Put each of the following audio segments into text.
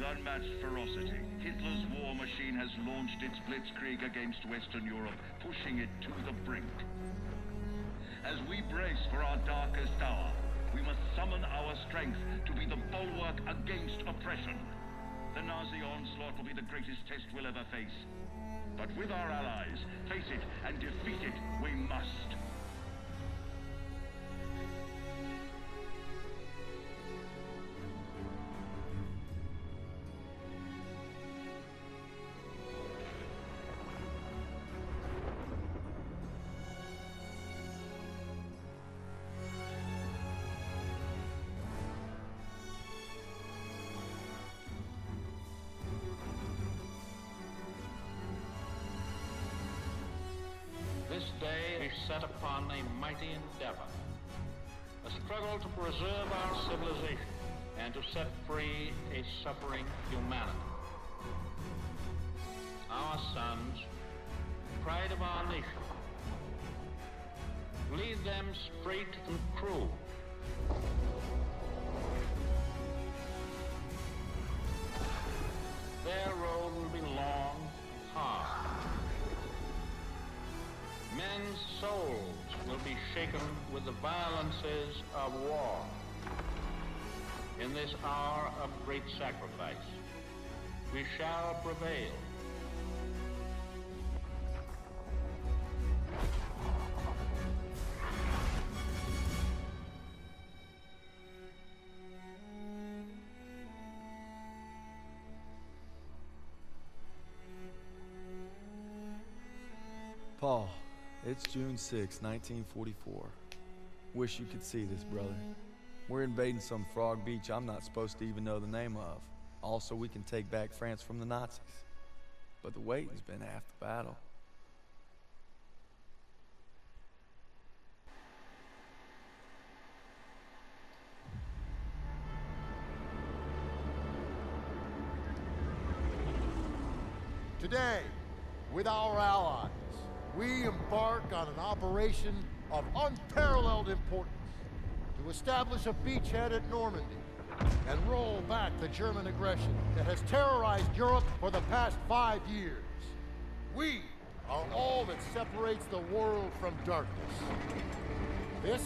unmatched ferocity, Hitler's war machine has launched its blitzkrieg against Western Europe, pushing it to the brink. As we brace for our darkest hour, we must summon our strength to be the bulwark against oppression. The Nazi onslaught will be the greatest test we'll ever face. But with our allies, face it and defeat it we must. This day is set upon a mighty endeavor, a struggle to preserve our civilization and to set free a suffering humanity. Our sons, pride of our nation, lead them straight and true. Their road will be long and hard. Men's souls will be shaken with the violences of war. In this hour of great sacrifice, we shall prevail. Paul, it's June 6, 1944. Wish you could see this, brother. We're invading some frog beach I'm not supposed to even know the name of. Also, we can take back France from the Nazis. But the waiting's been half the battle. Today, with our allies, we embark on an operation of unparalleled importance to establish a beachhead at Normandy and roll back the German aggression that has terrorized Europe for the past 5 years. We are all that separates the world from darkness. This,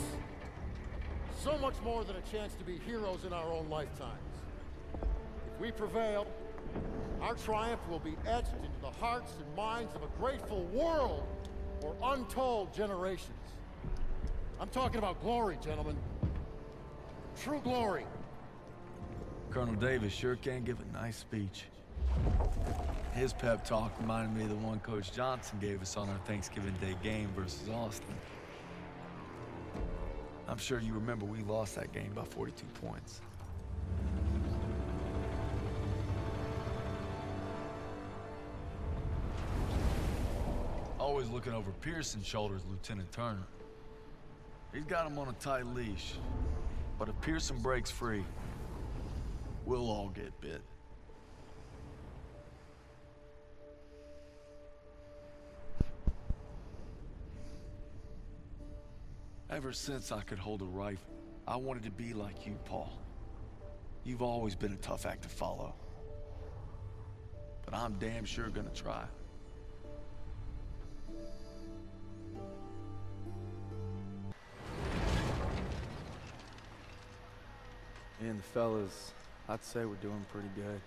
so much more than a chance to be heroes in our own lifetimes. If we prevail, our triumph will be etched into the hearts and minds of a grateful world for untold generations. I'm talking about glory, gentlemen. True glory. Colonel Davis sure can give a nice speech. His pep talk reminded me of the one Coach Johnson gave us on our Thanksgiving Day game versus Austin. I'm sure you remember we lost that game by 42 points. Always looking over Pearson's shoulders, Lieutenant Turner. He's got him on a tight leash. But if Pearson breaks free, we'll all get bit. Ever since I could hold a rifle, I wanted to be like you, Paul. You've always been a tough act to follow. But I'm damn sure gonna try. Me and the fellas, I'd say we're doing pretty good.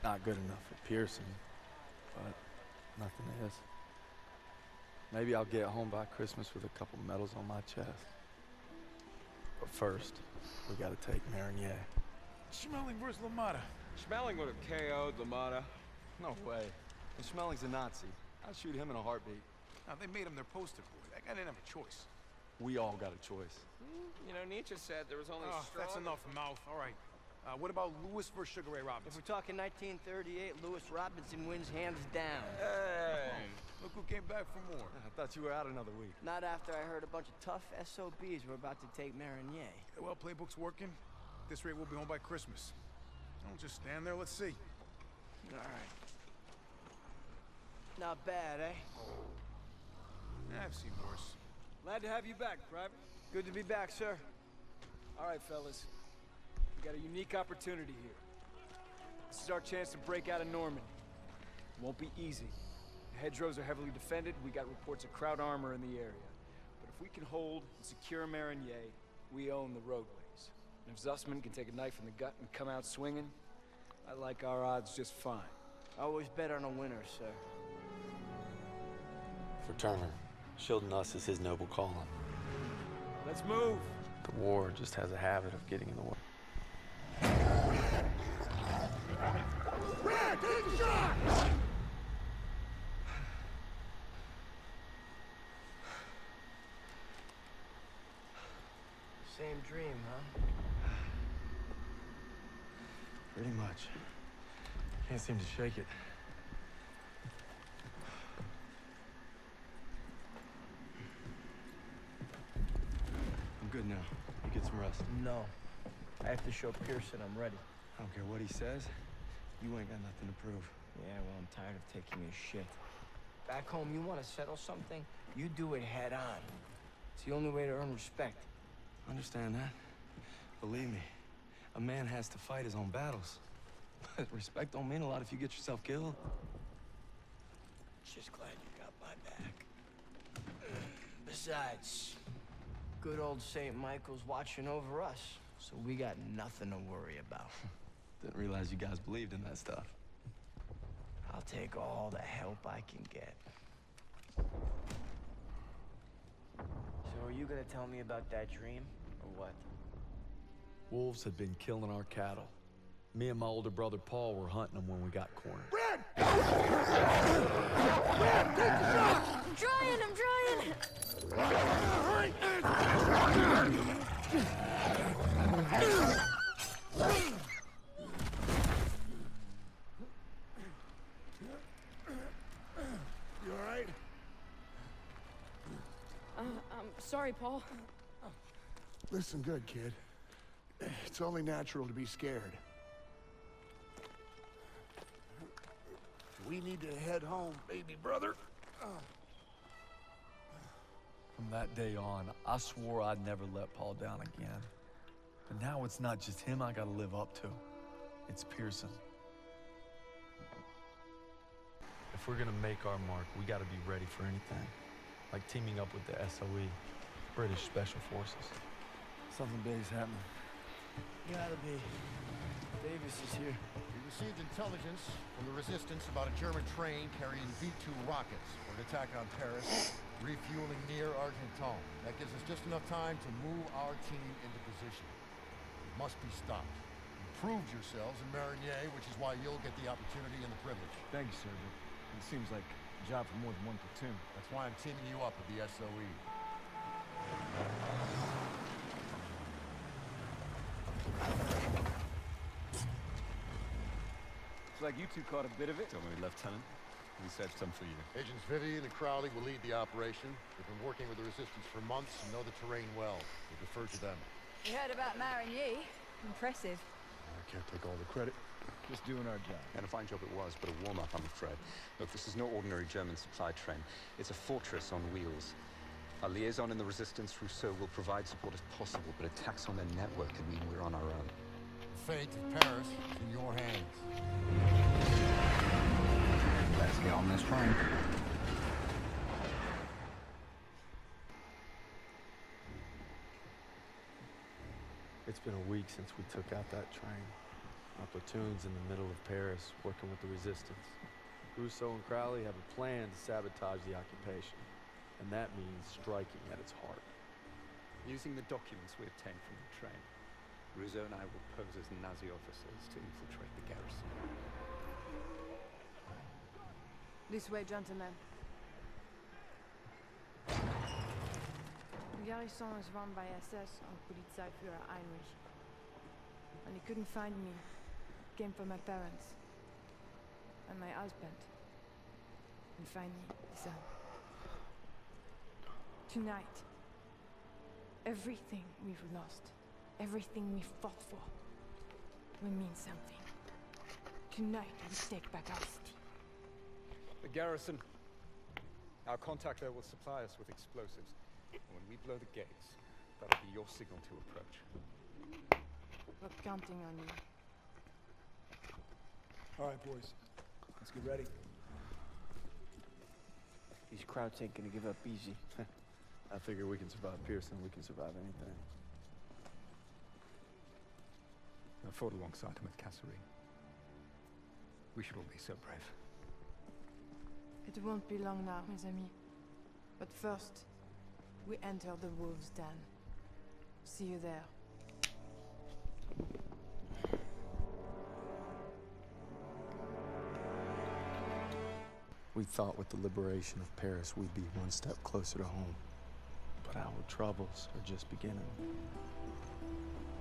Not good enough for Pearson, but nothing is. Maybe I'll get home by Christmas with a couple medals on my chest. But first, we gotta take Marigny. Schmeling versus LaMotta. Schmeling would have KO'd LaMotta. No way. And Schmeling's a Nazi. I'd shoot him in a heartbeat. Now, they made him their poster boy. That guy didn't have a choice. We all got a choice. You know, Nietzsche said there was only strong... That's enough, mouth. All right. What about Lewis versus Sugar Ray If Robinson? we're talking 1938, Lewis Robinson wins hands down. Hey. Look who came back for more. I thought you were out another week. Not after I heard a bunch of tough SOBs were about to take Marigny. Well, playbook's working. At this rate, we'll be home by Christmas. Don't just stand there. Let's see. All right. Not bad, eh? I've seen worse. Glad to have you back, Private. Good to be back, sir. All right, fellas. We got a unique opportunity here. This is our chance to break out of Normandy. It won't be easy. The hedgerows are heavily defended. We got reports of Kraut armor in the area. But if we can hold and secure Marigny, we own the roadways. And if Zussman can take a knife in the gut and come out swinging, I like our odds just fine. Always bet on a winner, sir. For Turner, shielding us is his noble calling. Let's move! The war just has a habit of getting in the way. Brad, take a shot! Same dream, huh? Pretty much. Can't seem to shake it. I'm good now. You get some rest. No. I have to show Pearson I'm ready. I don't care what he says. You ain't got nothing to prove. Yeah, well, I'm tired of taking his shit. Back home, you want to settle something? You do it head on. It's the only way to earn respect. Understand that? Believe me, a man has to fight his own battles. But respect don't mean a lot if you get yourself killed. Just glad you got my back. Besides, good old St. Michael's watching over us, so we got nothing to worry about. Didn't realize you guys believed in that stuff. I'll take all the help I can get. So are you gonna tell me about that dream, or what? Wolves had been killing our cattle. Me and my older brother Paul were hunting them when we got cornered. Brad! Brad, take a shot! I'm trying! You all right? I'm sorry, Paul. Listen good, kid. It's only natural to be scared. We need to head home, baby brother. From that day on, I swore I'd never let Paul down again. But now it's not just him I gotta live up to. It's Pearson. If we're gonna make our mark, we gotta be ready for anything. Like teaming up with the SOE, British Special Forces. Something big's happening. Gotta be. Davis is here. We received intelligence from the Resistance about a German train carrying V2 rockets for an attack on Paris, refueling near Argenton. That gives us just enough time to move our team into position. It must be stopped. You proved yourselves in Marigny, which is why you'll get the opportunity and the privilege. Thank you, sir, but it seems like a job for more than one platoon. That's why I'm teaming you up with the SOE. Looks like you two caught a bit of it. Don't worry, Lieutenant. We saved some for you. Agents Vivian and Crowley will lead the operation. They've been working with the Resistance for months and know the terrain well. We defer to them. We heard about Marigny. Impressive. I can't take all the credit. Just doing our job. And a fine job it was, but a warm-up, I'm afraid. Look, this is no ordinary German supply train. It's a fortress on wheels. Our liaison in the Resistance, Rousseau, will provide support if possible, but attacks on their network could mean we're on our own. The fate of Paris is in your hands. Let's get on this train. It's been a week since we took out that train. Our platoon's in the middle of Paris, working with the Resistance. Rousseau and Crowley have a plan to sabotage the occupation, and that means striking at its heart. Using the documents we obtained from the train, Rousseau and I will pose as Nazi officers to infiltrate the garrison. This way, gentlemen. The garrison is run by SS and Polizeiführer Heinrich. And he couldn't find me. Came for my parents. And my husband. And finally, the son. Tonight, everything we've lost, everything we fought for, will mean something. Tonight, we take back our city. The garrison. Our contact there will supply us with explosives. And when we blow the gates, that'll be your signal to approach. We're counting on you. All right, boys. Let's get ready. These Krauts ain't gonna give up easy. I figure we can survive Pearson, we can survive anything. I fought alongside him with Kasserine. We should all be so brave. It won't be long now, mes amis. But first, we enter the wolves' den. See you there. We thought with the liberation of Paris we'd be one step closer to home. But our troubles are just beginning.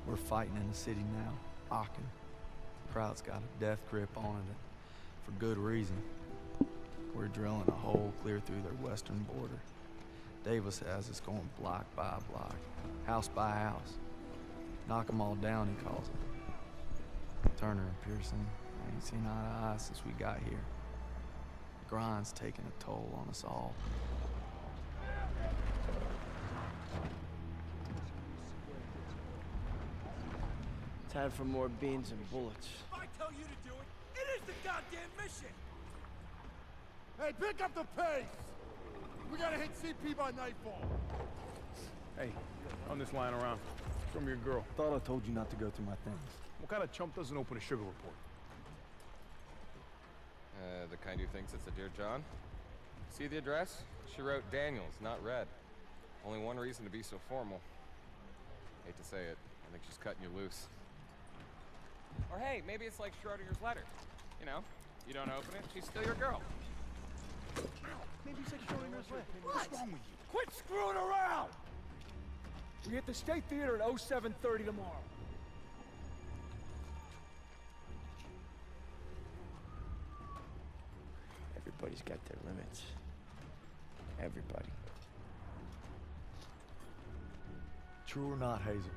We're fighting in the city now, Aachen. Kraut's got a death grip on it, and for good reason. We're drilling a hole clear through their western border. Davis has us going block by block, house by house. Knock them all down, he calls it. Turner and Pearson, I ain't seen eye to eye since we got here. The grind's taking a toll on us all. Time for more beans and bullets. If I tell you to do it, it is the goddamn mission! Hey, pick up the pace! We gotta hit CP by nightfall. Hey, I'm just lying around. Show me your girl. Thought I told you not to go through my things. What kind of chump doesn't open a sugar report? The kind who thinks it's a Dear John. See the address? She wrote Daniels, not Red. Only one reason to be so formal. Hate to say it, I think she's cutting you loose. Or hey, maybe it's like Schrodinger's letter. You know, you don't open it, she's still your girl. Maybe it's like Schrodinger's letter. What's wrong with you? Quit screwing around! We hit the State Theater at 07:30 tomorrow. Everybody's got their limits. Everybody. True or not, Hazel,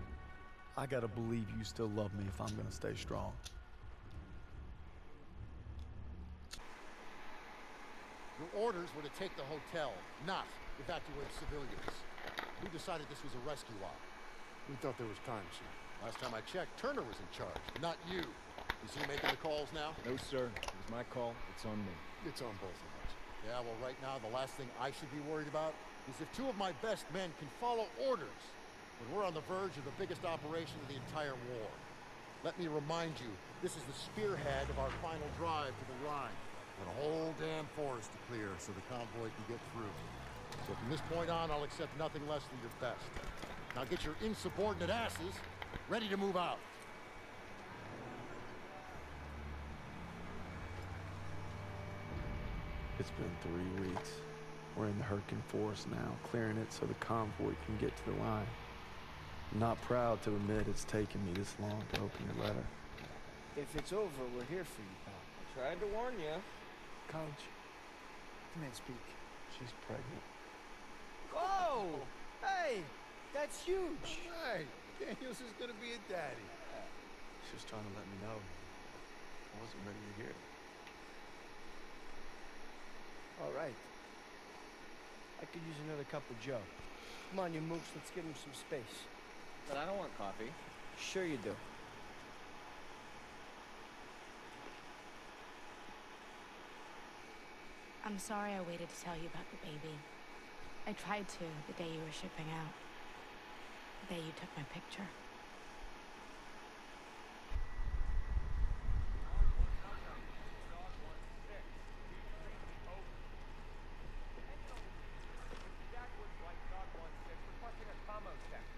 I gotta believe you still love me if I'm gonna stay strong. Your orders were to take the hotel, not evacuate civilians. We decided this was a rescue op. We thought there was time, sir. Last time I checked, Turner was in charge, not you. Is he making the calls now? No, sir. It was my call. It's on me. It's on both of us. Yeah, well, right now, the last thing I should be worried about is if two of my best men can follow orders when we're on the verge of the biggest operation of the entire war. Let me remind you, this is the spearhead of our final drive to the Rhine. With a whole damn forest to clear so the convoy can get through. So from this point on, I'll accept nothing less than your best. Now get your insubordinate asses ready to move out. It's been 3 weeks. We're in the Hurricane Forest now, clearing it so the convoy can get to the Rhine. I'm not proud to admit it's taken me this long to open your letter. If it's over, we're here for you, pal. I tried to warn you. Coach, Come in, speak. she's pregnant. Oh! Hey! That's huge! Hey, Daniels is gonna be a daddy. She's just trying to let me know. I wasn't ready to hear it. All right. I could use another cup of Joe. Come on, you mooks, let's give him some space. But I don't want coffee. Sure you do. I'm sorry I waited to tell you about the baby. I tried to the day you were shipping out. The day you took my picture.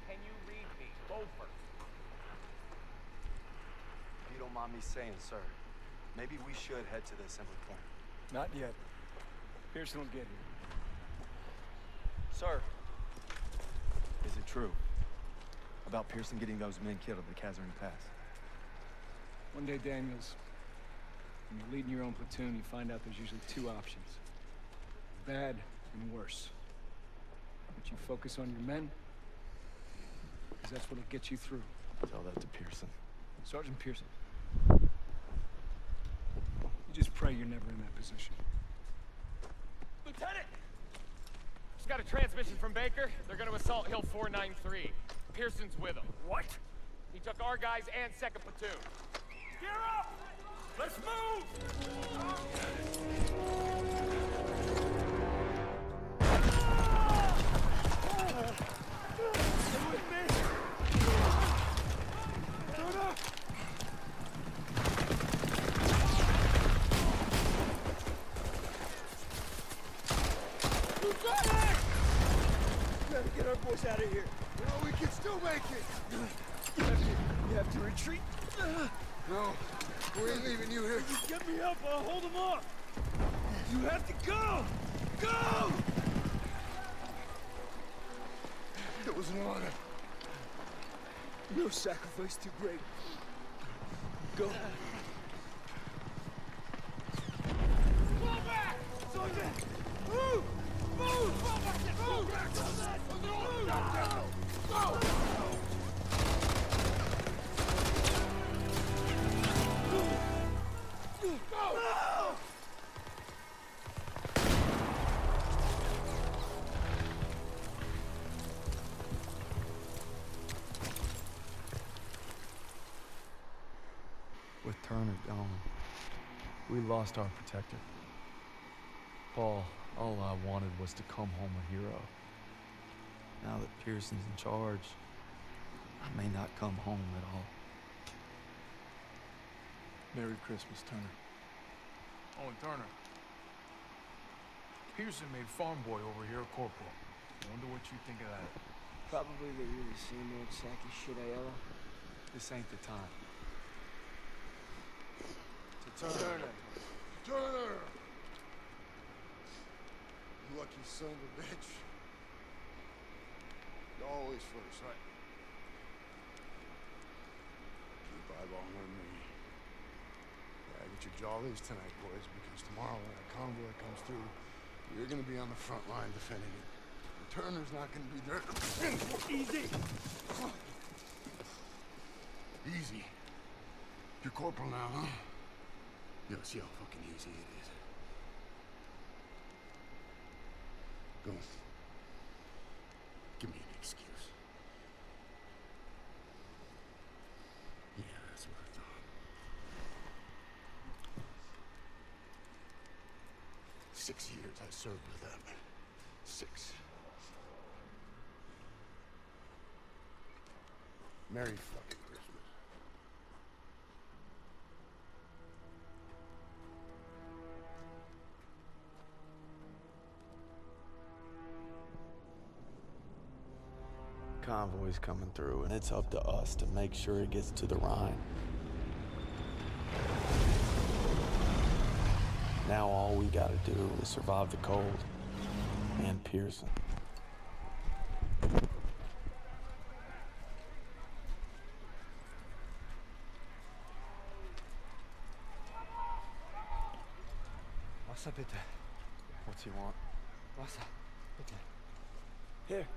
Can you read me? Over. If you don't mind me saying, sir, maybe we should head to the assembly point. Not yet. Pearson will get here. Sir, is it true about Pearson getting those men killed at the Kasserine Pass? One day, Daniels, when you're leading your own platoon, you find out there's usually two options. Bad and worse. But you focus on your men, because that's what'll get you through. Tell that to Pearson. Sergeant Pearson. You just pray you're never in that position. Lieutenant! Just got a transmission from Baker. They're gonna assault Hill 493. Pearson's with them. What? He took our guys and second platoon. Gear up! Let's move! Gotta get our boys out of here. You know, we can still make it. You have to retreat. No, we ain't leaving you here. You get me up, I'll hold them off. You have to go! Go! It was an honor. No sacrifice too great. Go. Fall back! Soldier! Move! Move! Fall back! Move! Go! Go! With Turner gone, we lost our protector. Paul, all I wanted was to come home a hero. Now that Pearson's in charge, I may not come home at all. Merry Christmas, Turner. Oh, and Turner. Pearson made farm boy over here a corporal. I wonder what you think of that. Probably the really same old sacky shit, Ayala. This ain't the time. Turner. Turner! You lucky son of a bitch. You're always first, right? Keep eyeballing on me. Yeah, get your jollies tonight, boys, because tomorrow when that convoy comes through, you're gonna be on the front line defending it. And Turner's not gonna be there. Easy! Easy. You're corporal now, huh? You know, see how fucking easy it is. Go. Give me an excuse. Yeah, that's what I thought. 6 years I served with them. 6. Merry fucking Christmas. Convoy's coming through, and it's up to us to make sure it gets to the Rhine. Now all we gotta do is survive the cold and Pearson. Wasser bitte. What's he want? Wasser, bitte. Here.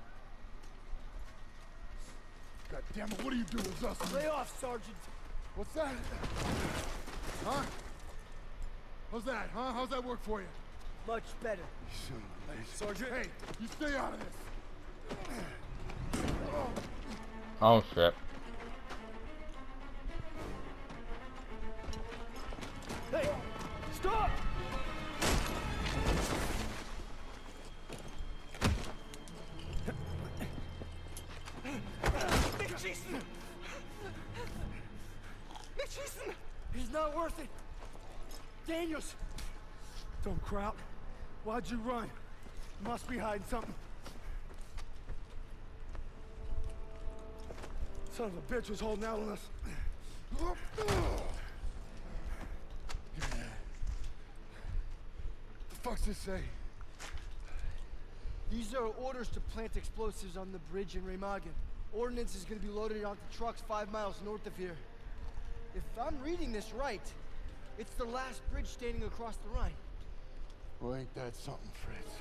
God damn it, what are you doing, Zussman? Lay off, Sergeant. What's that? Huh? How's that, huh? How's that work for you? Much better. You son of a bitch. Sergeant! Hey, you stay out of this. Oh shit. Hey, stop! Mitschießen! Mitschießen! He's not worth it. Daniels! Don't crowd. Why'd you run? Must be hiding something. Son of a bitch was holding out on us. What the fuck's this say? These are orders to plant explosives on the bridge in Remagen. Ordnance is going to be loaded onto trucks 5 miles north of here. If I'm reading this right, it's the last bridge standing across the Rhine. Well, ain't that something, Fritz?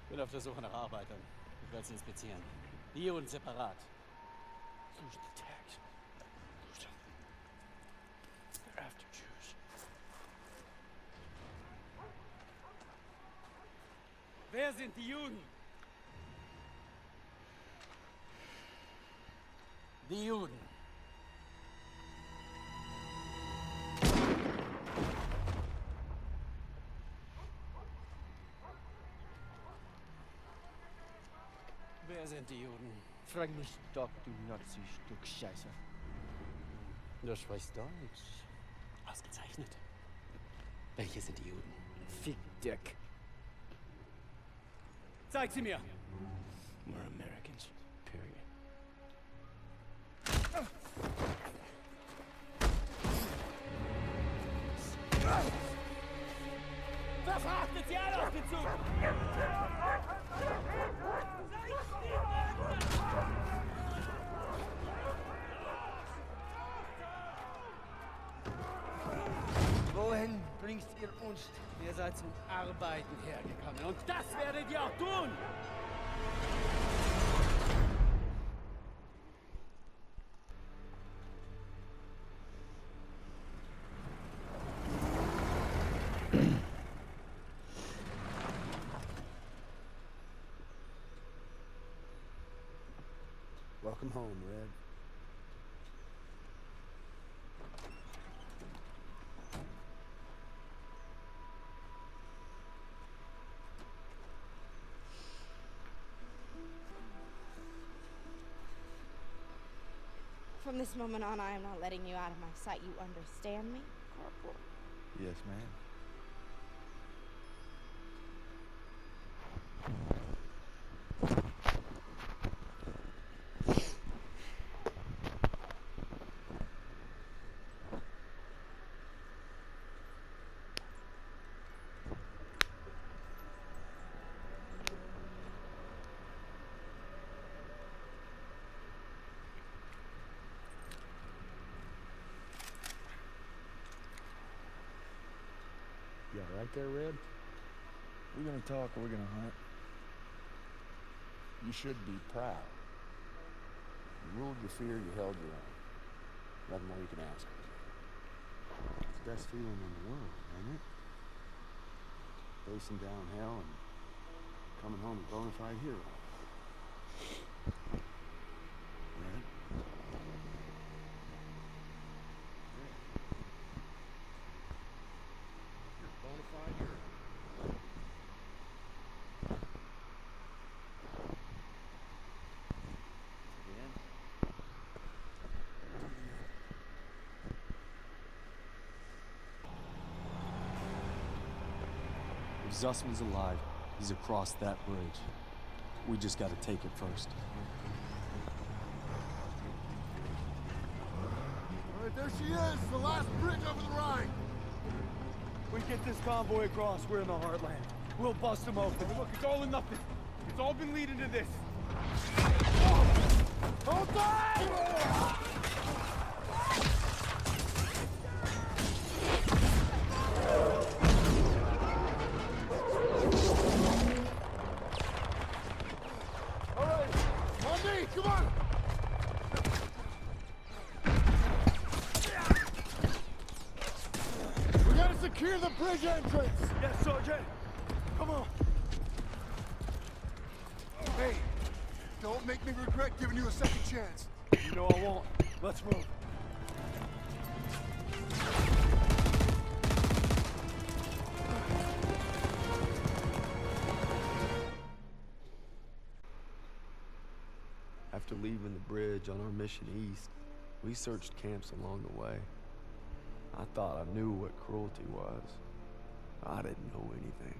Bin auf der Suche nach Arbeitern. Ich werde sie inspizieren. Bio und separat. Lose the tags. Lose them. They're after Jews. Wer sind die Juden? Die Juden. Wer sind die Juden? Frag mich doch, du Nazi-Stück Scheiße. Du sprichst Deutsch. Ausgezeichnet. Welche sind die Juden? Fick Dick. Zeig sie mir! We're Americans. Period. Verfrachtet sie alle auf den Zug! Wohin bringst ihr uns? Ihr seid zum Arbeiten hergekommen und das werdet ihr auch tun! Welcome home, Red. From this moment on, I am not letting you out of my sight. You understand me, Corporal? Yes, ma'am. You all right there, Red? We're gonna talk or we're gonna hunt. You should be proud. You ruled your fear, you held your own. Nothing more you can ask. It's the best feeling in the world, isn't it? Facing down hell and coming home a bona fide hero. Red? You're a bona fide hero. If Zussman's alive, he's across that bridge. We just gotta take it first. All right, there she is, the last bridge over the Rhine. We get this convoy across, we're in the heartland. We'll bust them open. Look, it's all or nothing. It's all been leading to this. Hold on! All right, on me, come on! We gotta secure the bridge entrance! Yes, Sergeant. Come on. Hey, don't make me regret giving you a second chance. You know I won't. Let's move. After leaving the bridge on our mission east, we searched camps along the way. I thought I knew what cruelty was. I didn't know anything.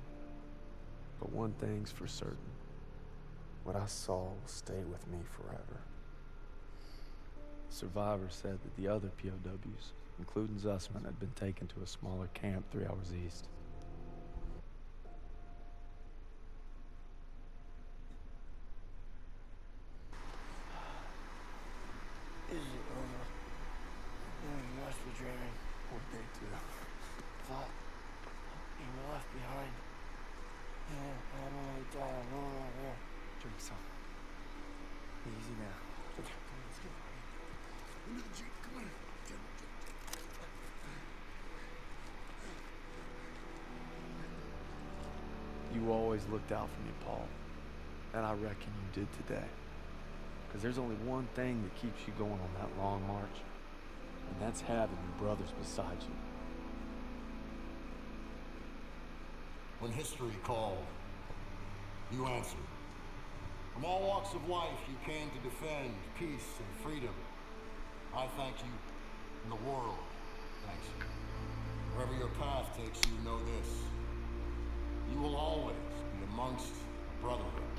But one thing's for certain. What I saw will stay with me forever. Survivors said that the other POWs, including Zussman, had been taken to a smaller camp 3 hours east. Is it over? You must be dreaming. What they do? Thought you were left behind. I don't want to die alone out here. Drink some. Easy now. Come on, let's go. Into the Jeep, come on. You always always looked out for me, Paul. And I reckon you did today. Because there's only one thing that keeps you going on that long march. And that's having your brothers beside you. When history called, you answered. From all walks of life, you came to defend peace and freedom. I thank you, and the world thanks you. Wherever your path takes you, know this. You will always be amongst a brotherhood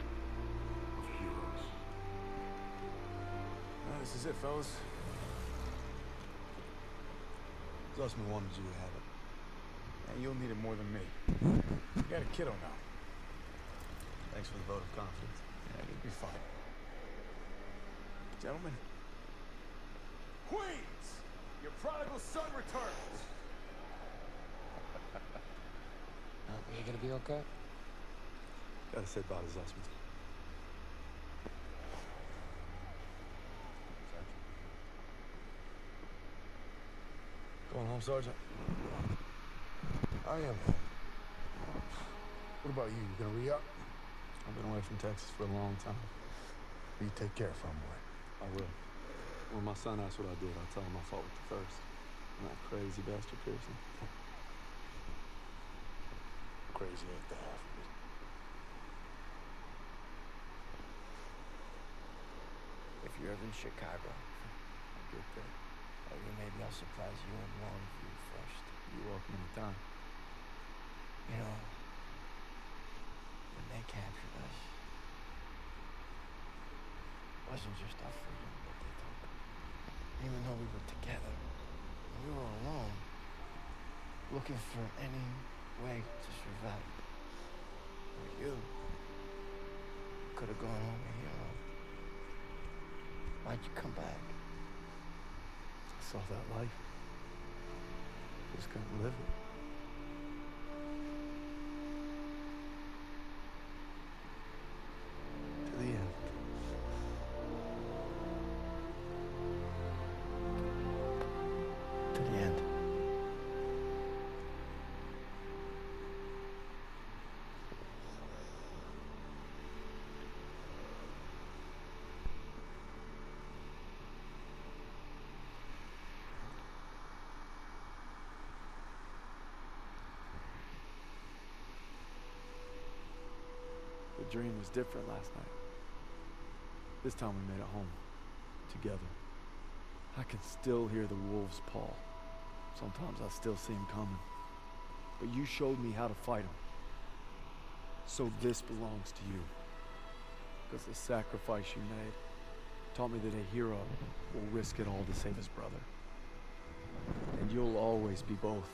of heroes. Well, this is it, fellas. Zussman wanted you to have it. And you'll need it more than me. You got a kiddo now. Thanks for the vote of confidence. Yeah, you'll be fine. Gentlemen. Queens! Your prodigal son returns! Are you gonna be okay? Gotta say bye to Zussman. Going home, Sergeant? I am. What about you? You gonna re-up? I've been away from Texas for a long time. You take care, boy. I will. When my son asks what I did, I'll tell him I fought with the first. And that crazy bastard Pearson. Crazy ain't the half of it. If you're ever in Chicago, I'll get there. maybe I'll surprise you in Longview first. You're welcome anytime. You know, when they captured us, it wasn't just our freedom that they took. Even though we were together, we were alone, looking for any way to survive. But you could have gone home a hero. Why'd you come back? I saw that life. Just couldn't live it. To the end. To the end. The dream was different last night. This time we made it home. Together. I can still hear the wolves' paw. Sometimes I still see them coming. But you showed me how to fight them. So this belongs to you. Because the sacrifice you made taught me that a hero will risk it all to save his brother. And you'll always be both.